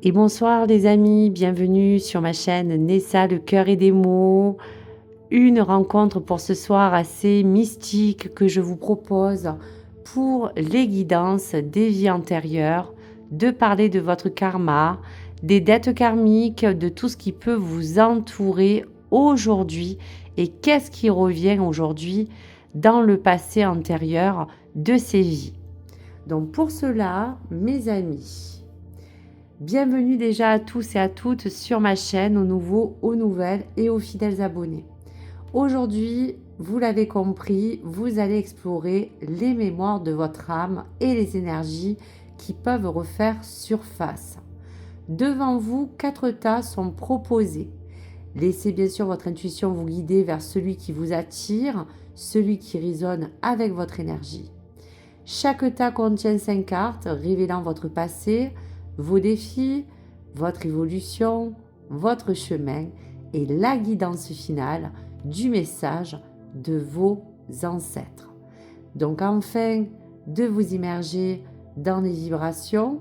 Et bonsoir les amis, bienvenue sur ma chaîne Nessa, le cœur et des mots. Une rencontre pour ce soir assez mystique que je vous propose pour les guidances des vies antérieures, de parler de votre karma, des dettes karmiques, de tout ce qui peut vous entourer aujourd'hui et qu'est-ce qui revient aujourd'hui dans le passé antérieur de ces vies. Donc pour cela, mes amis, bienvenue déjà à tous et à toutes sur ma chaîne, aux nouveaux, aux nouvelles et aux fidèles abonnés. Aujourd'hui, vous l'avez compris, vous allez explorer les mémoires de votre âme et les énergies qui peuvent refaire surface. Devant vous, 4 tas sont proposés. Laissez bien sûr votre intuition vous guider vers celui qui vous attire, celui qui résonne avec votre énergie. Chaque tas contient 5 cartes révélant votre passé, vos défis, votre évolution, votre chemin et la guidance finale du message de vos ancêtres. Donc enfin, de vous immerger dans les vibrations,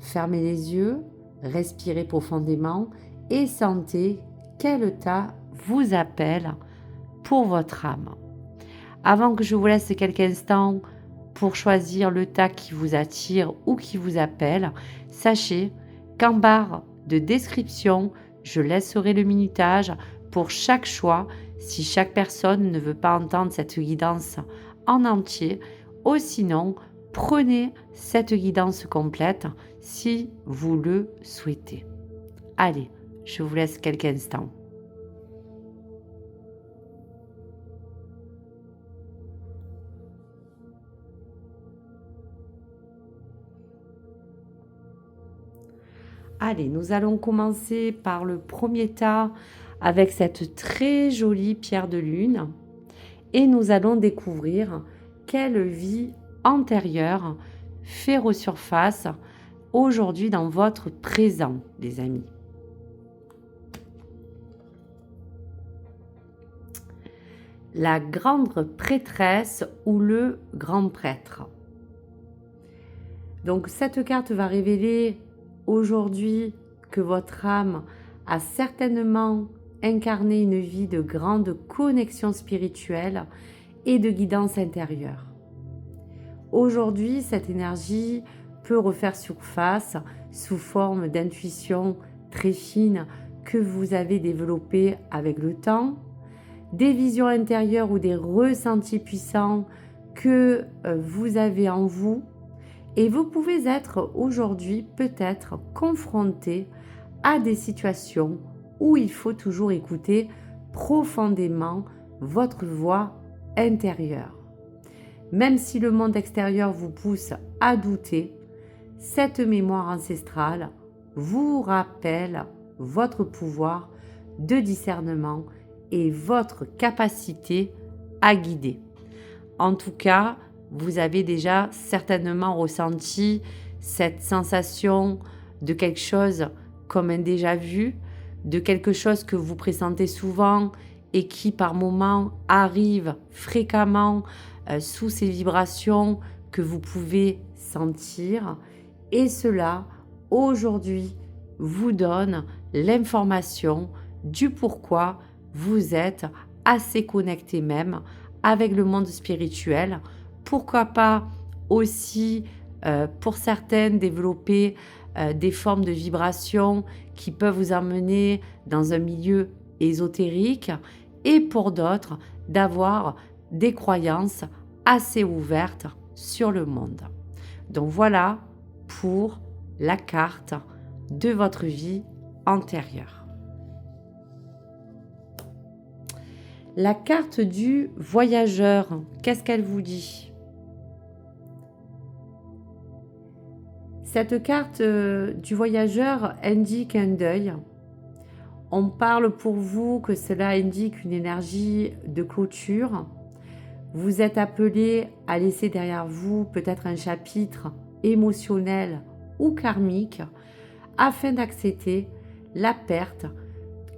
fermez les yeux, respirez profondément et sentez quel tas vous appelle pour votre âme. Avant que je vous laisse quelques instants pour choisir le tas qui vous attire ou qui vous appelle, sachez qu'en barre de description, je laisserai le minutage pour chaque choix si chaque personne ne veut pas entendre cette guidance en entier, ou sinon, prenez cette guidance complète si vous le souhaitez. Allez, je vous laisse quelques instants. Allez, nous allons commencer par le premier tas avec cette très jolie pierre de lune et nous allons découvrir quelle vie antérieure fait resurface aujourd'hui dans votre présent, les amis. La grande prêtresse ou le grand prêtre. Donc cette carte va révéler aujourd'hui que votre âme a certainement incarné une vie de grande connexion spirituelle et de guidance intérieure. Aujourd'hui, cette énergie peut refaire surface sous forme d'intuition très fine que vous avez développée avec le temps, des visions intérieures ou des ressentis puissants que vous avez en vous. Et vous pouvez être aujourd'hui peut-être confronté à des situations où il faut toujours écouter profondément votre voix intérieure. Même si le monde extérieur vous pousse à douter, cette mémoire ancestrale vous rappelle votre pouvoir de discernement et votre capacité à guider. En tout cas, vous avez déjà certainement ressenti cette sensation de quelque chose comme un déjà-vu, de quelque chose que vous pressentez souvent et qui par moments arrive fréquemment sous ces vibrations que vous pouvez sentir. Et cela, aujourd'hui, vous donne l'information du pourquoi vous êtes assez connecté même avec le monde spirituel. Pourquoi pas aussi, pour certaines, développer des formes de vibrations qui peuvent vous emmener dans un milieu ésotérique et pour d'autres, d'avoir des croyances assez ouvertes sur le monde. Donc voilà pour la carte de votre vie antérieure. La carte du voyageur, qu'est-ce qu'elle vous dit ? Cette carte du voyageur indique un deuil. On parle pour vous que cela indique une énergie de clôture. Vous êtes appelé à laisser derrière vous peut-être un chapitre émotionnel ou karmique afin d'accepter la perte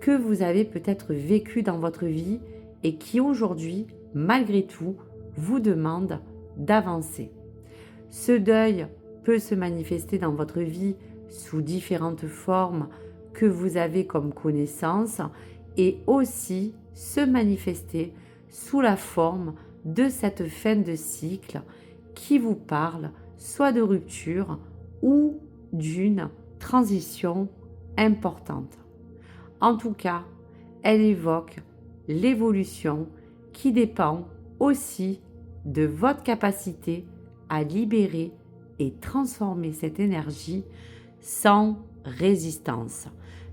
que vous avez peut-être vécue dans votre vie et qui aujourd'hui, malgré tout, vous demande d'avancer. Ce deuil peut se manifester dans votre vie sous différentes formes que vous avez comme connaissance et aussi se manifester sous la forme de cette fin de cycle qui vous parle soit de rupture ou d'une transition importante. En tout cas, elle évoque l'évolution qui dépend aussi de votre capacité à libérer et transformer cette énergie sans résistance.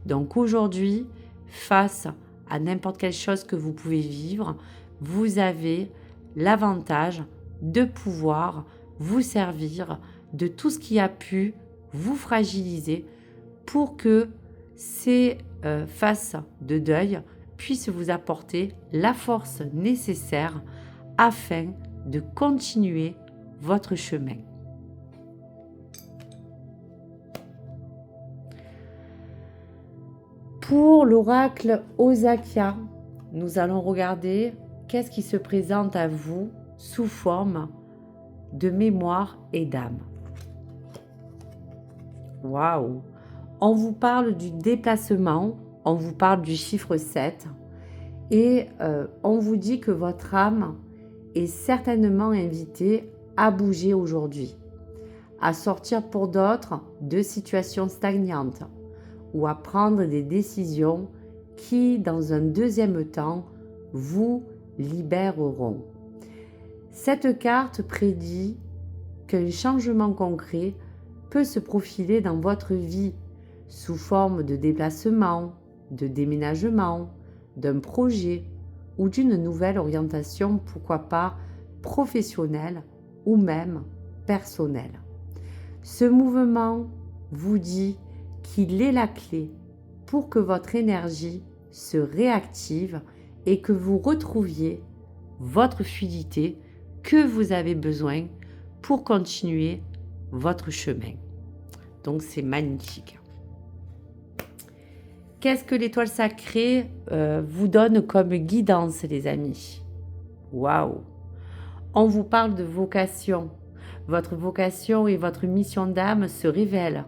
Donc aujourd'hui, face à n'importe quelle chose que vous pouvez vivre, vous avez l'avantage de pouvoir vous servir de tout ce qui a pu vous fragiliser pour que ces phases de deuil puissent vous apporter la force nécessaire afin de continuer votre chemin. Pour l'oracle Osakia, nous allons regarder qu'est-ce qui se présente à vous sous forme de mémoire et d'âme. Waouh! On vous parle du déplacement, on vous parle du chiffre 7 et on vous dit que votre âme est certainement invitée à bouger aujourd'hui, à sortir pour d'autres de situations stagnantes ou à prendre des décisions qui, dans un deuxième temps, vous libéreront. Cette carte prédit qu'un changement concret peut se profiler dans votre vie sous forme de déplacement, de déménagement, d'un projet ou d'une nouvelle orientation, pourquoi pas professionnelle ou même personnelle. Ce mouvement vous dit qu'il est la clé pour que votre énergie se réactive et que vous retrouviez votre fluidité que vous avez besoin pour continuer votre chemin. Donc c'est magnifique. Qu'est-ce que l'étoile sacrée vous donne comme guidance, les amis? Waouh! On vous parle de vocation. Votre vocation et votre mission d'âme se révèlent.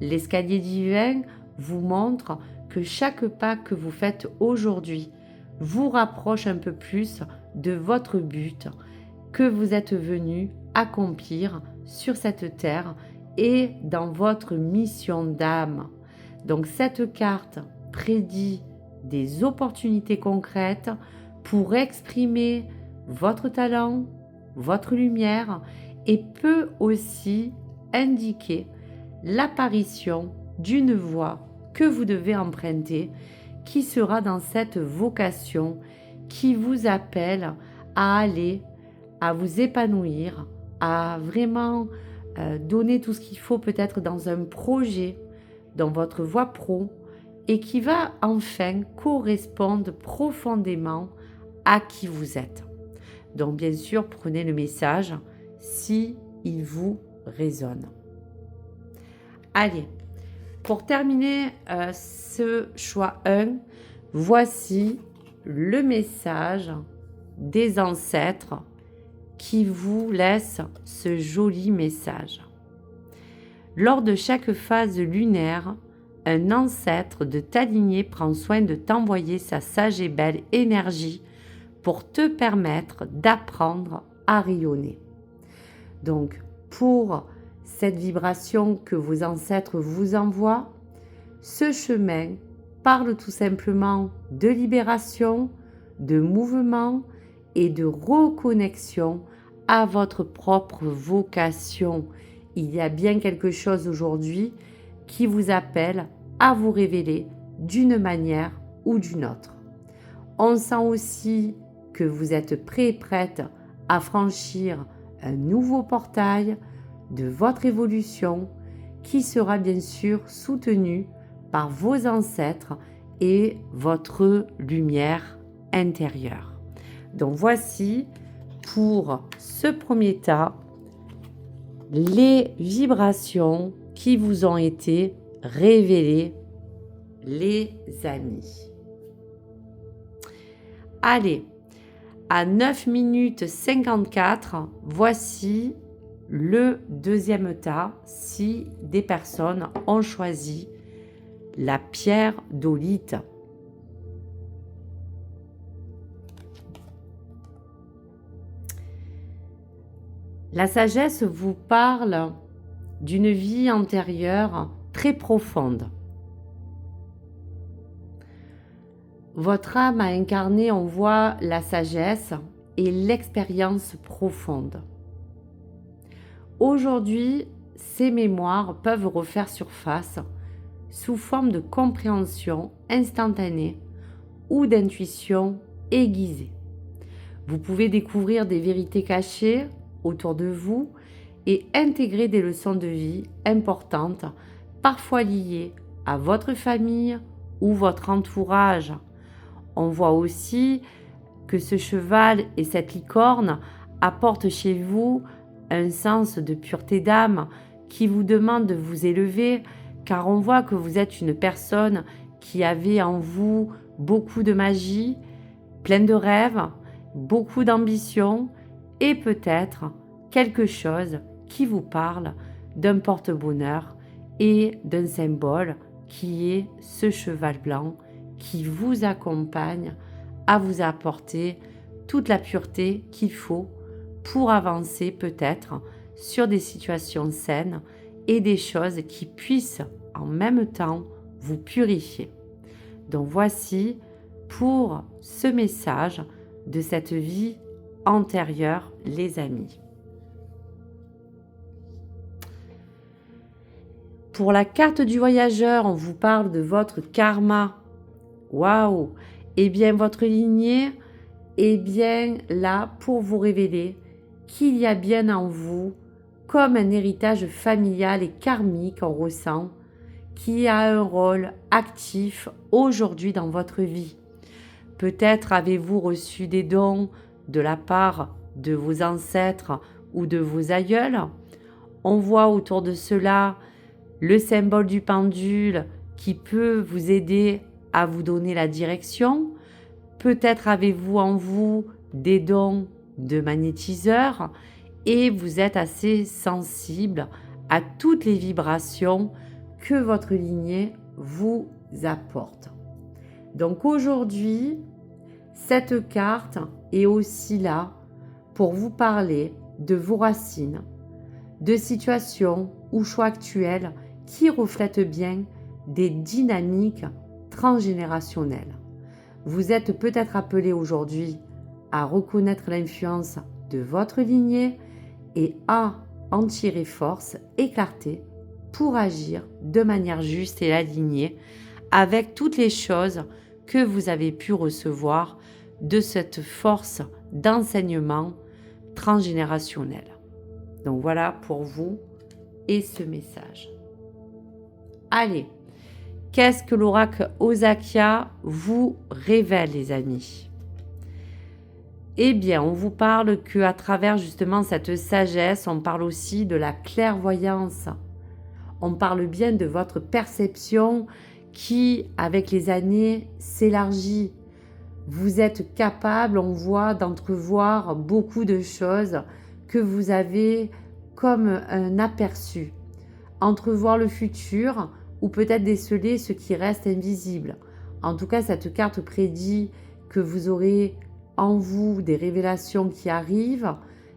L'escalier divin vous montre que chaque pas que vous faites aujourd'hui vous rapproche un peu plus de votre but que vous êtes venu accomplir sur cette terre et dans votre mission d'âme. Donc cette carte prédit des opportunités concrètes pour exprimer votre talent, votre lumière et peut aussi indiquer l'apparition d'une voie que vous devez emprunter qui sera dans cette vocation qui vous appelle à aller, à vous épanouir, à vraiment donner tout ce qu'il faut peut-être dans un projet, dans votre voie pro et qui va enfin correspondre profondément à qui vous êtes. Donc bien sûr, prenez le message si il vous résonne. Allez, pour terminer ce choix 1, voici le message des ancêtres qui vous laisse ce joli message. Lors de chaque phase lunaire, un ancêtre de ta lignée prend soin de t'envoyer sa sage et belle énergie pour te permettre d'apprendre à rayonner. Donc, pour cette vibration que vos ancêtres vous envoient, ce chemin parle tout simplement de libération, de mouvement et de reconnexion à votre propre vocation. Il y a bien quelque chose aujourd'hui qui vous appelle à vous révéler d'une manière ou d'une autre. On sent aussi que vous êtes prêt et prête à franchir un nouveau portail de votre évolution qui sera bien sûr soutenu par vos ancêtres et votre lumière intérieure. Donc voici pour ce premier tas les vibrations qui vous ont été révélées, les amis. Allez, à 9 minutes 54, voici le deuxième tas si des personnes ont choisi la pierre d'olite. La sagesse vous parle d'une vie antérieure très profonde. Votre âme a incarné, on voit, la sagesse et l'expérience profonde. Aujourd'hui, ces mémoires peuvent refaire surface sous forme de compréhension instantanée ou d'intuition aiguisée. Vous pouvez découvrir des vérités cachées autour de vous et intégrer des leçons de vie importantes, parfois liées à votre famille ou votre entourage. On voit aussi que ce cheval et cette licorne apportent chez vous un sens de pureté d'âme qui vous demande de vous élever, car on voit que vous êtes une personne qui avait en vous beaucoup de magie, plein de rêves, beaucoup d'ambition et peut-être quelque chose qui vous parle d'un porte-bonheur et d'un symbole qui est ce cheval blanc qui vous accompagne à vous apporter toute la pureté qu'il faut pour avancer peut-être sur des situations saines et des choses qui puissent en même temps vous purifier. Donc voici pour ce message de cette vie antérieure, les amis. Pour la carte du voyageur, on vous parle de votre karma. Waouh! Eh bien, votre lignée est bien là pour vous révéler qu'il y a bien en vous comme un héritage familial et karmique, on ressent, qui a un rôle actif aujourd'hui dans votre vie. Peut-être avez-vous reçu des dons de la part de vos ancêtres ou de vos aïeuls. On voit autour de cela le symbole du pendule qui peut vous aider à vous donner la direction. Peut-être avez-vous en vous des dons de magnétiseur et vous êtes assez sensible à toutes les vibrations que votre lignée vous apporte. Donc aujourd'hui, cette carte est aussi là pour vous parler de vos racines, de situations ou choix actuels qui reflètent bien des dynamiques transgénérationnelles. Vous êtes peut-être appelé aujourd'hui à reconnaître l'influence de votre lignée et à en tirer force et clarté pour agir de manière juste et alignée avec toutes les choses que vous avez pu recevoir de cette force d'enseignement transgénérationnel. Donc voilà pour vous et ce message. Allez, qu'est-ce que l'oracle Osakia vous révèle, les amis? Eh bien, on vous parle qu'à travers justement cette sagesse, on parle aussi de la clairvoyance. On parle bien de votre perception qui, avec les années, s'élargit. Vous êtes capable, on voit, d'entrevoir beaucoup de choses que vous avez comme un aperçu. Entrevoir le futur ou peut-être déceler ce qui reste invisible. En tout cas, cette carte prédit que vous aurez en vous des révélations qui arrivent,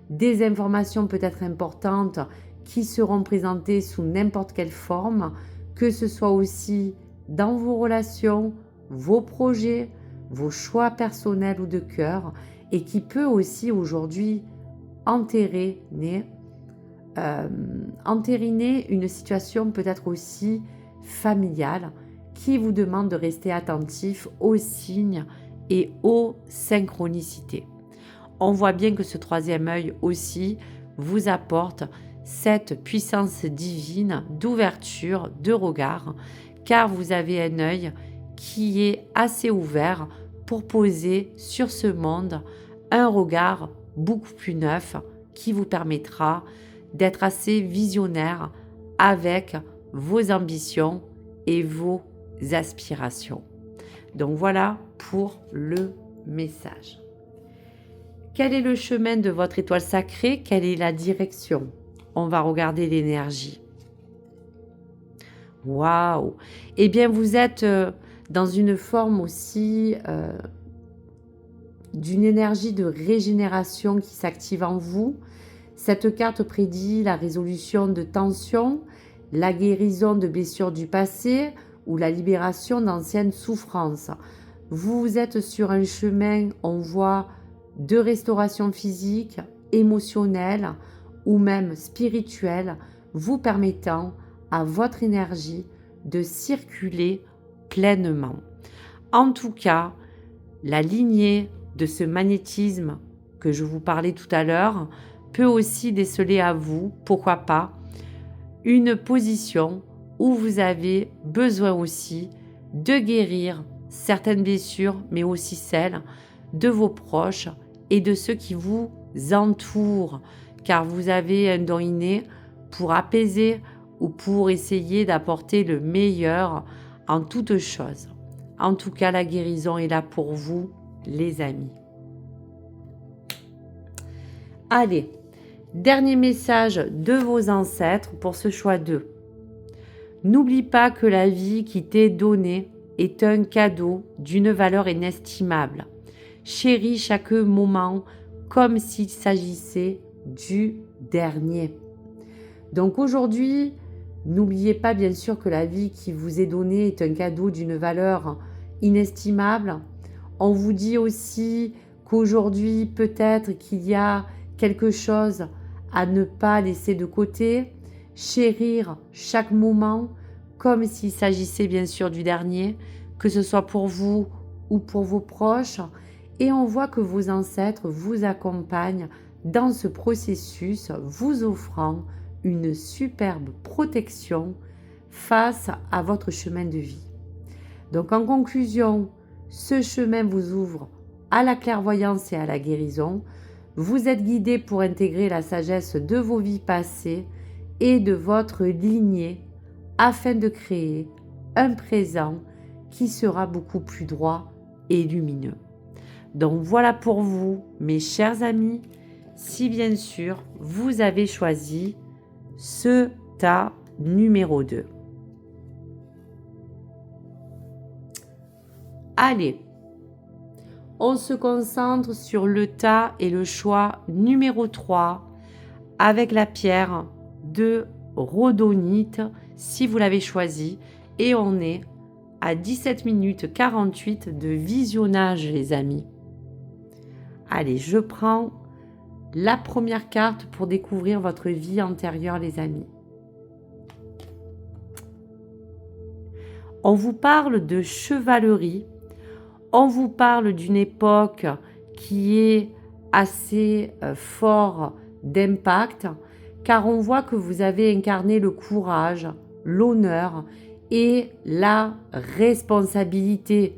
des informations peut-être importantes qui seront présentées sous n'importe quelle forme, que ce soit aussi dans vos relations, vos projets, vos choix personnels ou de cœur, et qui peut aussi aujourd'hui entériner une situation peut-être aussi familiale qui vous demande de rester attentif aux signes et aux synchronicités. On voit bien que ce troisième œil aussi vous apporte cette puissance divine d'ouverture de regard, car vous avez un œil qui est assez ouvert pour poser sur ce monde un regard beaucoup plus neuf qui vous permettra d'être assez visionnaire avec vos ambitions et vos aspirations. Donc voilà pour le message. Quel est le chemin de votre étoile sacrée? Quelle est la direction? on va regarder l'énergie. Waouh! Eh bien, vous êtes dans une forme aussi d'une énergie de régénération qui s'active en vous. Cette carte prédit la résolution de tensions, la guérison de blessures du passé ou la libération d'anciennes souffrances. Vous êtes sur un chemin, on voit, de restauration physique, émotionnelle ou même spirituelle, vous permettant à votre énergie de circuler pleinement. En tout cas, la lignée de ce magnétisme que je vous parlais tout à l'heure peut aussi déceler à vous, pourquoi pas, une position où vous avez besoin aussi de guérir certaines blessures, mais aussi celles de vos proches et de ceux qui vous entourent, car vous avez un don inné pour apaiser ou pour essayer d'apporter le meilleur en toutes choses. En tout cas, la guérison est là pour vous, les amis. Allez, dernier message de vos ancêtres pour ce choix 2. N'oublie pas que la vie qui t'est donnée est un cadeau d'une valeur inestimable. Chéris chaque moment comme s'il s'agissait du dernier. Donc aujourd'hui, n'oubliez pas bien sûr que la vie qui vous est donnée est un cadeau d'une valeur inestimable. On vous dit aussi qu'aujourd'hui, peut-être qu'il y a quelque chose à ne pas laisser de côté, chérir chaque moment comme s'il s'agissait bien sûr du dernier, que ce soit pour vous ou pour vos proches. Et on voit que vos ancêtres vous accompagnent dans ce processus, vous offrant une superbe protection face à votre chemin de vie. Donc en conclusion, ce chemin vous ouvre à la clairvoyance et à la guérison. Vous êtes guidé pour intégrer la sagesse de vos vies passées et de votre lignée afin de créer un présent qui sera beaucoup plus droit et lumineux. Donc voilà pour vous, mes chers amis, si bien sûr vous avez choisi ce tas numéro 2. Allez, on se concentre sur le tas et le choix numéro 3 avec la pierre de rhodonite si vous l'avez choisi. Et on est à 17 minutes 48 de visionnage, les amis. Allez, je prends la première carte pour découvrir votre vie antérieure, les amis. On vous parle de chevalerie. On vous parle d'une époque qui est assez fort d'impact, car on voit que vous avez incarné le courage, l'honneur et la responsabilité,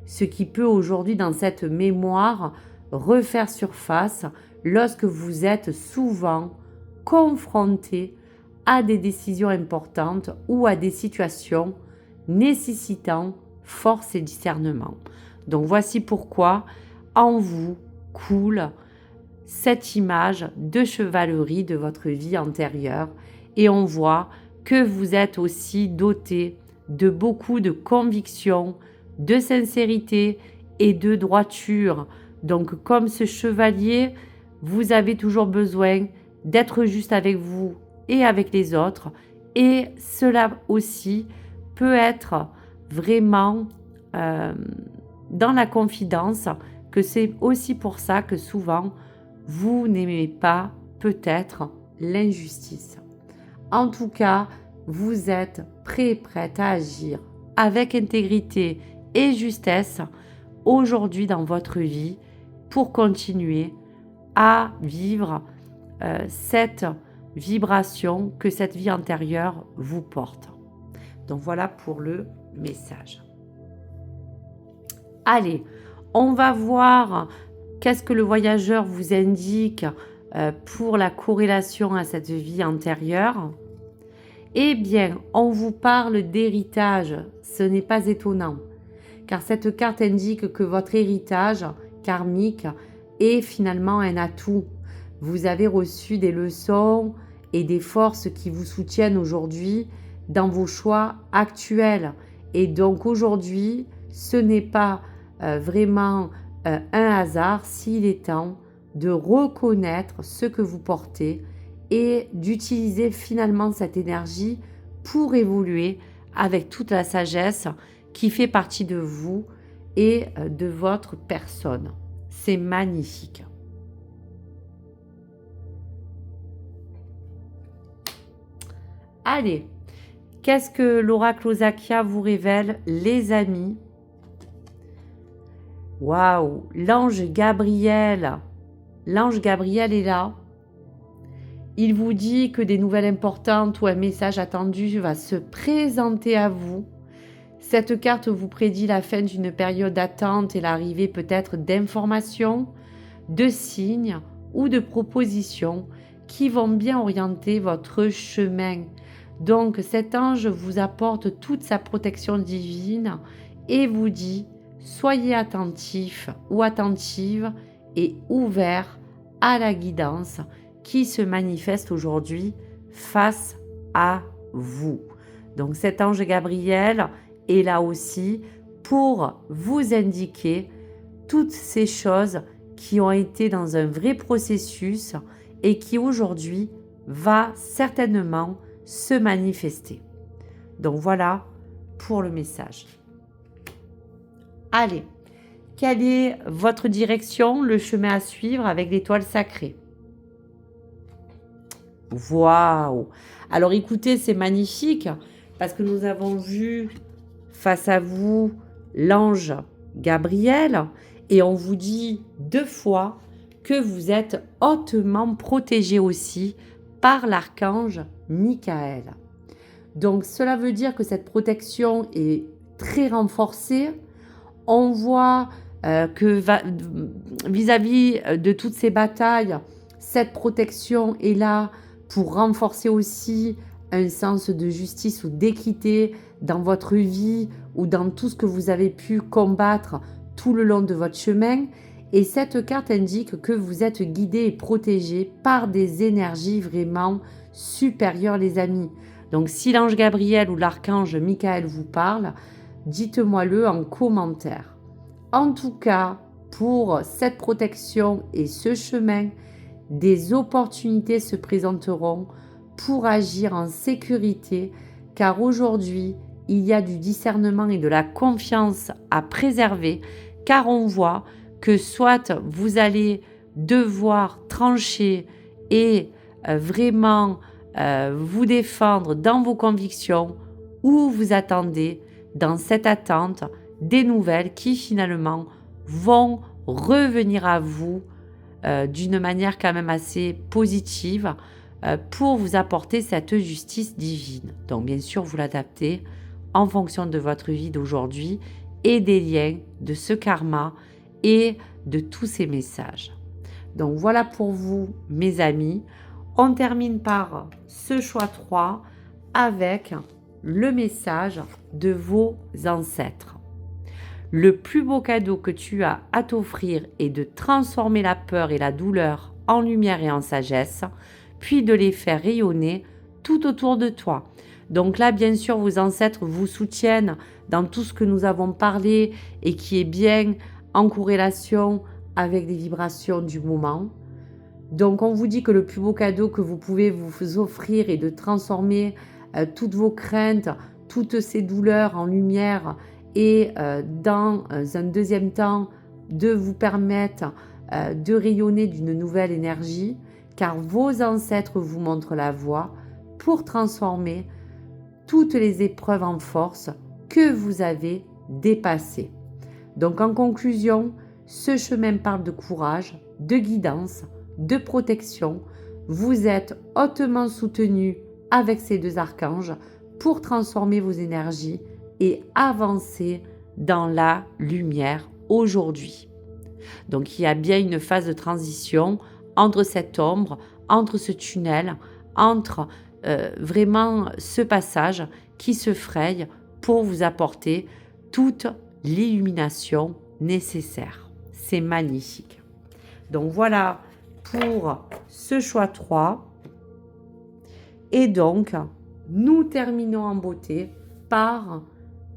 ce qui peut aujourd'hui dans cette mémoire refaire surface lorsque vous êtes souvent confronté à des décisions importantes ou à des situations nécessitant force et discernement. Donc voici pourquoi en vous coule cette image de chevalerie de votre vie antérieure et on voit que vous êtes aussi doté de beaucoup de conviction, de sincérité et de droiture. Donc comme ce chevalier, vous avez toujours besoin d'être juste avec vous et avec les autres et cela aussi peut être vraiment dans la confidence, que c'est aussi pour ça que souvent vous n'aimez pas peut-être l'injustice. En tout cas, vous êtes prêt, prête à agir avec intégrité et justesse aujourd'hui dans votre vie pour continuer à vivre cette vibration que cette vie antérieure vous porte. Donc voilà pour le message. Allez, on va voir qu'est-ce que le voyageur vous indique pour la corrélation à cette vie antérieure. Eh bien, on vous parle d'héritage. Ce n'est pas étonnant, car cette carte indique que votre héritage karmique est finalement un atout. Vous avez reçu des leçons et des forces qui vous soutiennent aujourd'hui dans vos choix actuels. Et donc aujourd'hui, ce n'est pas vraiment un hasard s'il est temps de reconnaître ce que vous portez et d'utiliser finalement cette énergie pour évoluer avec toute la sagesse qui fait partie de vous et de votre personne. C'est magnifique. Allez, qu'est-ce que l'oracle Osakia vous révèle, les amis? Waouh, l'ange Gabriel. L'ange Gabriel est là. Il vous dit que des nouvelles importantes ou un message attendu va se présenter à vous. Cette carte vous prédit la fin d'une période d'attente et l'arrivée peut-être d'informations, de signes ou de propositions qui vont bien orienter votre chemin. Donc cet ange vous apporte toute sa protection divine et vous dit soyez attentif ou attentive et ouvert à la guidance qui se manifeste aujourd'hui face à vous. Donc cet ange Gabriel est là aussi pour vous indiquer toutes ces choses qui ont été dans un vrai processus et qui aujourd'hui va certainement se manifester. Donc voilà pour le message. Allez, quelle est votre direction, le chemin à suivre avec l'étoile sacrée? Waouh! Alors écoutez, c'est magnifique parce que nous avons vu face à vous l'ange Gabriel et on vous dit 2 fois que vous êtes hautement protégé aussi par l'archange Michael. Donc cela veut dire que cette protection est très renforcée. On voit que vis-à-vis de toutes ces batailles, cette protection est là pour renforcer aussi un sens de justice ou d'équité dans votre vie ou dans tout ce que vous avez pu combattre tout le long de votre chemin. Et cette carte indique que vous êtes guidé et protégé par des énergies vraiment supérieures, les amis. Donc si l'ange Gabriel ou l'archange Michael vous parle, dites-moi-le en commentaire. En tout cas, pour cette protection et ce chemin, des opportunités se présenteront pour agir en sécurité, car aujourd'hui, il y a du discernement et de la confiance à préserver, car on voit que soit vous allez devoir trancher et vraiment vous défendre dans vos convictions, ou vous attendez dans cette attente des nouvelles qui finalement vont revenir à vous d'une manière quand même assez positive pour vous apporter cette justice divine. Donc bien sûr, vous l'adaptez en fonction de votre vie d'aujourd'hui et des liens de ce karma et de tous ces messages. Donc voilà pour vous, mes amis. On termine par ce choix 3 avec le message de vos ancêtres. Le plus beau cadeau que tu as à t'offrir est de transformer la peur et la douleur en lumière et en sagesse, puis de les faire rayonner tout autour de toi. Donc là, bien sûr, vos ancêtres vous soutiennent dans tout ce que nous avons parlé et qui est bien en corrélation avec les vibrations du moment. Donc on vous dit que le plus beau cadeau que vous pouvez vous offrir est de transformer toutes vos craintes, toutes ces douleurs en lumière et dans un deuxième temps de vous permettre de rayonner d'une nouvelle énergie, car vos ancêtres vous montrent la voie pour transformer toutes les épreuves en force que vous avez dépassées. Donc en conclusion, ce chemin parle de courage, de guidance, de protection. Vous êtes hautement soutenu avec ces 2 archanges pour transformer vos énergies et avancer dans la lumière aujourd'hui. Donc il y a bien une phase de transition entre cette ombre, entre ce tunnel, entre vraiment ce passage qui se fraye pour vous apporter toute l'illumination nécessaire. C'est magnifique. Donc voilà pour ce choix 3. Et donc, nous terminons en beauté par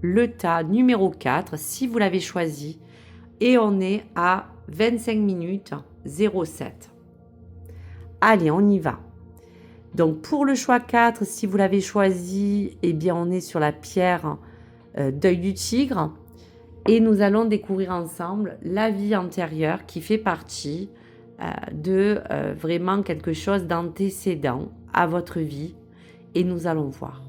le tas numéro 4, si vous l'avez choisi. Et on est à 25 minutes 07. Allez, on y va. Donc, pour le choix 4, si vous l'avez choisi, eh bien, on est sur la pierre d'œil du tigre. Et nous allons découvrir ensemble la vie antérieure qui fait partie de vraiment quelque chose d'antécédent à votre vie. Et nous allons voir.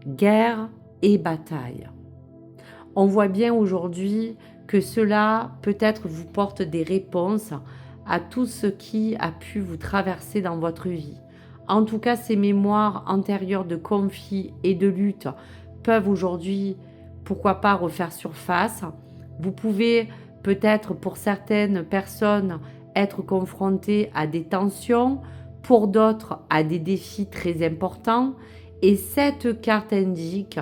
Guerre et bataille. On voit bien aujourd'hui que cela peut-être vous porte des réponses à tout ce qui a pu vous traverser dans votre vie. En tout cas, ces mémoires antérieures de conflits et de luttes peuvent aujourd'hui, pourquoi pas, refaire surface. Vous pouvez peut-être pour certaines personnes être confrontés à des tensions, pour d'autres à des défis très importants. Et cette carte indique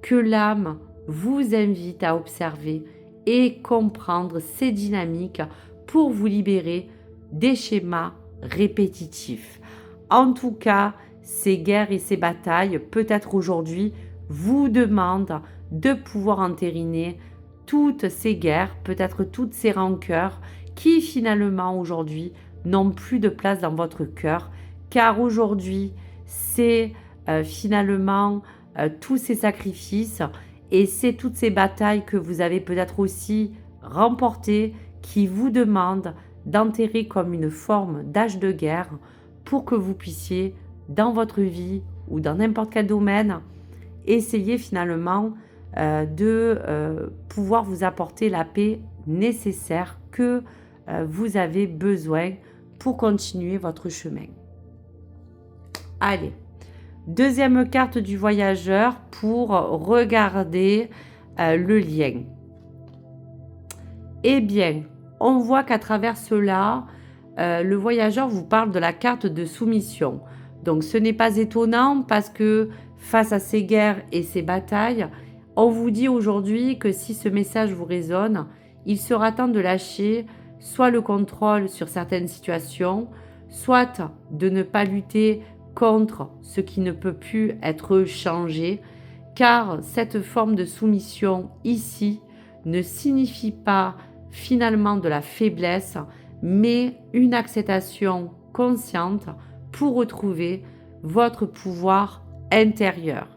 que l'âme vous invite à observer et comprendre ces dynamiques pour vous libérer des schémas répétitifs. En tout cas, ces guerres et ces batailles, peut-être aujourd'hui, vous demandent de pouvoir entériner toutes ces guerres, peut-être toutes ces rancœurs qui finalement aujourd'hui n'ont plus de place dans votre cœur, car aujourd'hui, c'est finalement tous ces sacrifices et c'est toutes ces batailles que vous avez peut-être aussi remportées qui vous demandent d'enterrer comme une forme d'âge de guerre pour que vous puissiez, dans votre vie ou dans n'importe quel domaine, essayer finalement de pouvoir vous apporter la paix nécessaire que vous avez besoin pour continuer votre chemin. Allez, deuxième carte du voyageur pour regarder le lien. Eh bien, on voit qu'à travers cela, le voyageur vous parle de la carte de soumission. Donc ce n'est pas étonnant parce que face à ces guerres et ces batailles, on vous dit aujourd'hui que si ce message vous résonne, il sera temps de lâcher soit le contrôle sur certaines situations, soit de ne pas lutter contre ce qui ne peut plus être changé, car cette forme de soumission ici ne signifie pas finalement de la faiblesse, mais une acceptation consciente pour retrouver votre pouvoir intérieur.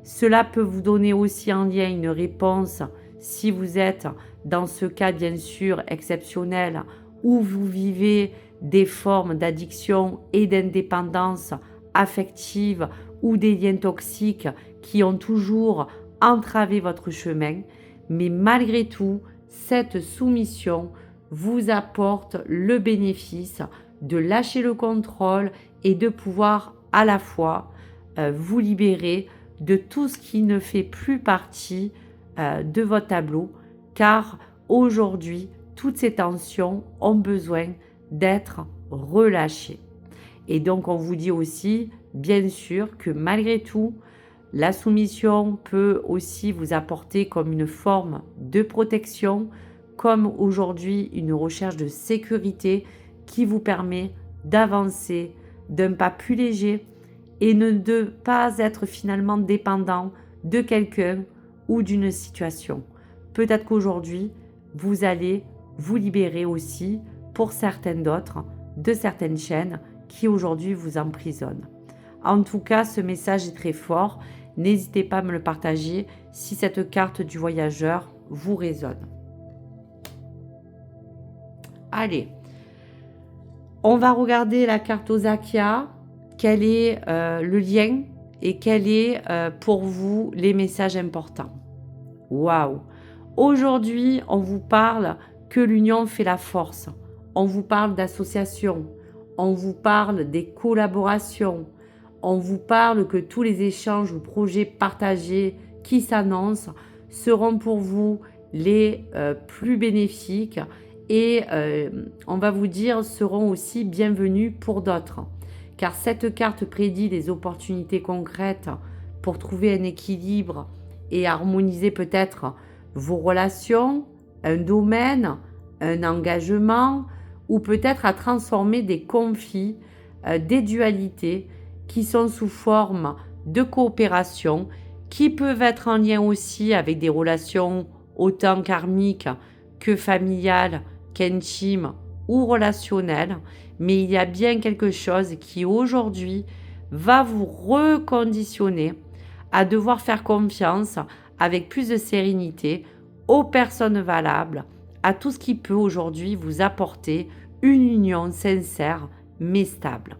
Cela peut vous donner aussi en lien une réponse si vous êtes dans ce cas bien sûr exceptionnel où vous vivez des formes d'addiction et d'indépendance affective ou des liens toxiques qui ont toujours entravé votre chemin. Mais malgré tout, cette soumission vous apporte le bénéfice de lâcher le contrôle et de pouvoir à la fois vous libérer de tout ce qui ne fait plus partie de votre tableau, car aujourd'hui, toutes ces tensions ont besoin d'être relâchées. Et donc, on vous dit aussi, bien sûr, que malgré tout, la soumission peut aussi vous apporter comme une forme de protection, comme aujourd'hui une recherche de sécurité qui vous permet d'avancer d'un pas plus léger et ne de pas être finalement dépendant de quelqu'un ou d'une situation. Peut-être qu'aujourd'hui, vous allez vous libérer aussi, pour certaines d'autres, de certaines chaînes qui aujourd'hui vous emprisonnent. En tout cas, ce message est très fort. N'hésitez pas à me le partager si cette carte du voyageur vous résonne. Allez, on va regarder la carte Osakia. Quel est le lien et quel est pour vous les messages importants? Waouh! Aujourd'hui, on vous parle que l'union fait la force. On vous parle d'association. On vous parle des collaborations. On vous parle que tous les échanges ou projets partagés qui s'annoncent seront pour vous les plus bénéfiques et on va vous dire seront aussi bienvenus pour d'autres. Car cette carte prédit des opportunités concrètes pour trouver un équilibre et harmoniser peut-être vos relations, un domaine, un engagement ou peut-être à transformer des conflits des dualités qui sont sous forme de coopération, qui peuvent être en lien aussi avec des relations autant karmiques que familiales, qu'intimes ou relationnelles, mais il y a bien quelque chose qui aujourd'hui va vous reconditionner à devoir faire confiance avec plus de sérénité aux personnes valables, à tout ce qui peut aujourd'hui vous apporter une union sincère mais stable.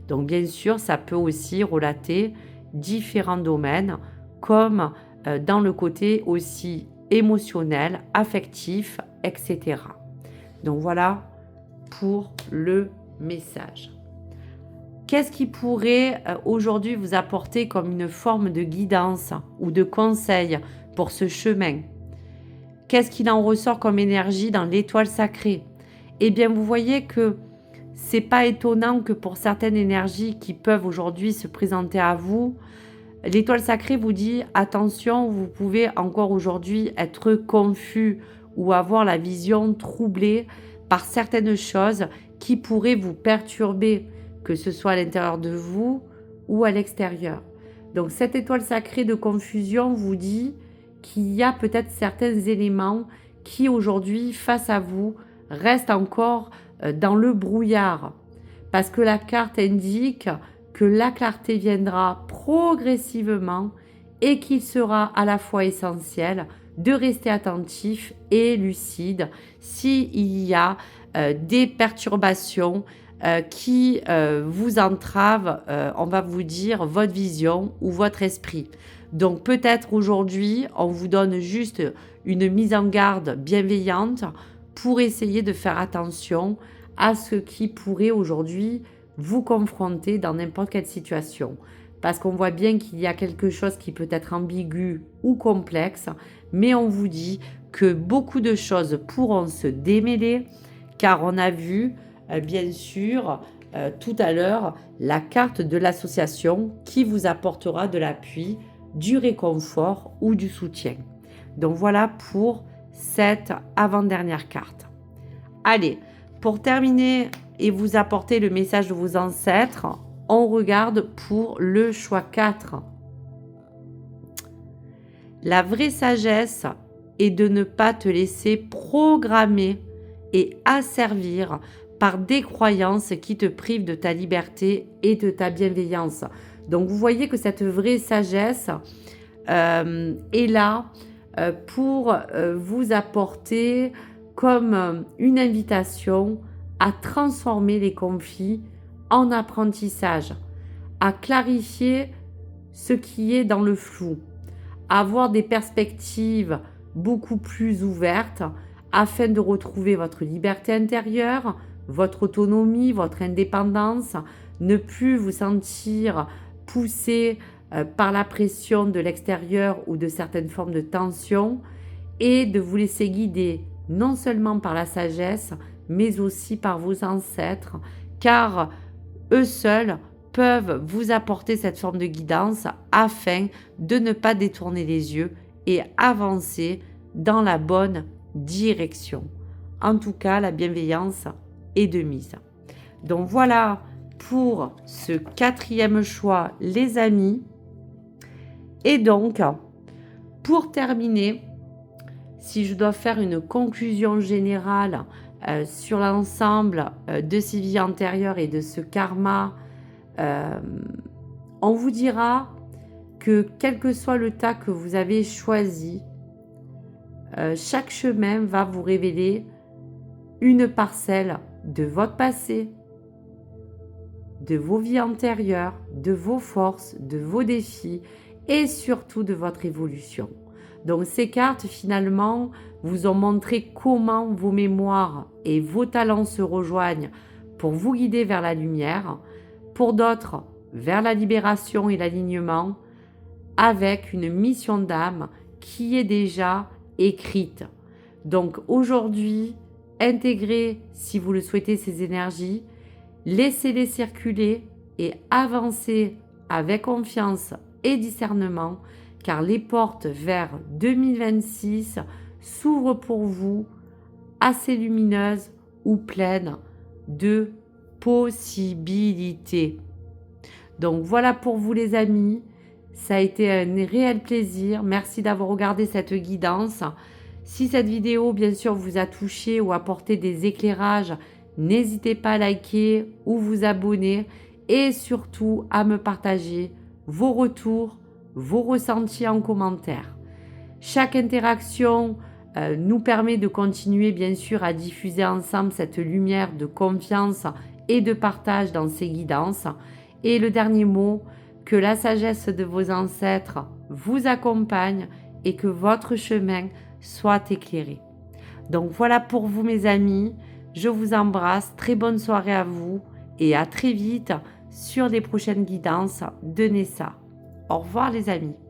Donc bien sûr, ça peut aussi relater différents domaines comme dans le côté aussi émotionnel, affectif, etc. Donc voilà pour le message. Qu'est-ce qui pourrait aujourd'hui vous apporter comme une forme de guidance ou de conseil pour ce chemin? Qu'est-ce qu'il en ressort comme énergie dans l'étoile sacrée? Eh bien, vous voyez que c'est pas étonnant que pour certaines énergies qui peuvent aujourd'hui se présenter à vous, l'étoile sacrée vous dit attention, vous pouvez encore aujourd'hui être confus ou avoir la vision troublée par certaines choses qui pourraient vous perturber, que ce soit à l'intérieur de vous ou à l'extérieur. Donc cette étoile sacrée de confusion vous dit qu'il y a peut-être certains éléments qui aujourd'hui, face à vous, restent encore dans le brouillard. Parce que la carte indique que la clarté viendra progressivement et qu'il sera à la fois essentiel de rester attentif et lucide s'il y a des perturbations qui vous entravent, on va vous dire, votre vision ou votre esprit. Donc peut-être aujourd'hui, on vous donne juste une mise en garde bienveillante pour essayer de faire attention à ce qui pourrait aujourd'hui vous confronter dans n'importe quelle situation. Parce qu'on voit bien qu'il y a quelque chose qui peut être ambigu ou complexe, mais on vous dit que beaucoup de choses pourront se démêler, car on a vu, bien sûr, tout à l'heure, la carte de l'association qui vous apportera de l'appui, du réconfort ou du soutien. Donc voilà pour cette avant-dernière carte. Allez, pour terminer et vous apporter le message de vos ancêtres, on regarde pour le choix 4. La vraie sagesse est de ne pas te laisser programmer et asservir par des croyances qui te privent de ta liberté et de ta bienveillance. Donc vous voyez que cette vraie sagesse est là pour vous apporter comme une invitation à transformer les conflits en apprentissage, à clarifier ce qui est dans le flou, à avoir des perspectives beaucoup plus ouvertes afin de retrouver votre liberté intérieure, votre autonomie, votre indépendance, ne plus vous sentir poussé par la pression de l'extérieur ou de certaines formes de tension et de vous laisser guider non seulement par la sagesse, mais aussi par vos ancêtres, car eux seuls peuvent vous apporter cette forme de guidance afin de ne pas détourner les yeux et avancer dans la bonne direction. En tout cas, la bienveillance est de mise. Donc voilà pour ce 4e choix, les amis. Et donc, pour terminer, si je dois faire une conclusion générale sur l'ensemble de ces vies antérieures et de ce karma, on vous dira que quel que soit le tas que vous avez choisi, chaque chemin va vous révéler une parcelle de votre passé, de vos vies antérieures, de vos forces, de vos défis et surtout de votre évolution. Donc ces cartes finalement vous ont montré comment vos mémoires et vos talents se rejoignent pour vous guider vers la lumière, pour d'autres vers la libération et l'alignement, avec une mission d'âme qui est déjà écrite. Donc aujourd'hui, intégrez, si vous le souhaitez, ces énergies, laissez-les circuler et avancez avec confiance et discernement, car les portes vers 2026 s'ouvrent pour vous assez lumineuses ou pleines de possibilités. Donc voilà pour vous les amis, ça a été un réel plaisir. Merci d'avoir regardé cette guidance. Si cette vidéo bien sûr vous a touché ou apporté des éclairages, n'hésitez pas à liker ou vous abonner et surtout à me partager vos retours, vos ressentis en commentaire. Chaque interaction nous permet de continuer bien sûr à diffuser ensemble cette lumière de confiance et de partage dans ces guidances. Et le dernier mot, que la sagesse de vos ancêtres vous accompagne et que votre chemin soit éclairé. Donc voilà pour vous mes amis, je vous embrasse, très bonne soirée à vous et à très vite sur les prochaines guidances de Nessa. Au revoir les amis.